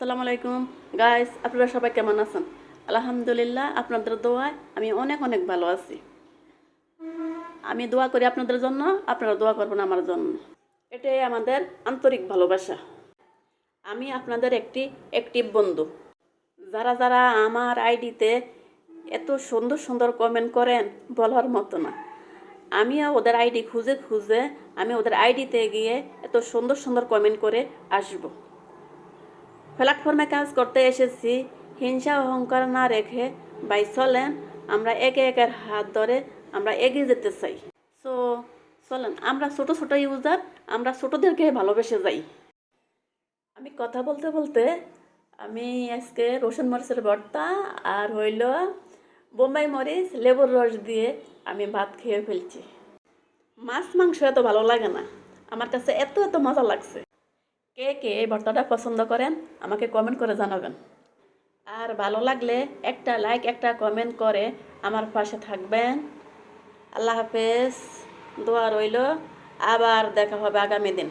আসসালামু আলাইকুম গাইস, আপনারা সবাই কেমন আছেন? আলহামদুলিল্লাহ, আপনাদের দোয়ায় আমি অনেক অনেক ভালো আছি। আমি দোয়া করি আপনাদের জন্য, আপনারা দোয়া করবেন আমার জন্য। এটাই আমাদের আন্তরিক ভালোবাসা। আমি আপনাদের একটি অ্যাক্টিভ বন্ধু। যারা যারা আমার আইডিতে এত সুন্দর সুন্দর কমেন্ট করেন বলার মতো না। আমিও ওদের আইডি খুঁজে খুঁজে আমি ওদের আইডিতে গিয়ে এত সুন্দর সুন্দর কমেন্ট করে আসব। প্ল্যাটফর্মে কাজ করতে এসেছি, হিংসা অহংকার না রেখে ভাই চলেন আমরা একে একের হাত ধরে আমরা এগিয়ে যেতে চাই। সো চলেন আমরা ছোট ছোট ইউজার, আমরা ছোটদেরকে ভালোবেসে যাই। আমি কথা বলতে বলতে আমি আজকে রসুন মরিচের ভর্তা আর হইল বোম্বাই মরিচ লেবুর রস দিয়ে আমি ভাত খেয়ে ফেলছি। মাছ মাংস এত ভালো লাগে না, আমার কাছে এত এত মজা লাগছে। কে কে এই ভর্তাটা পছন্দ করেন আমাকে কমেন্ট করে জানাবেন। আর ভালো লাগলে একটা লাইক একটা কমেন্ট করে আমার পাশে থাকবেন। আল্লাহ হাফেজ, দোয়া রইল, আবার দেখা হবে আগামী দিন।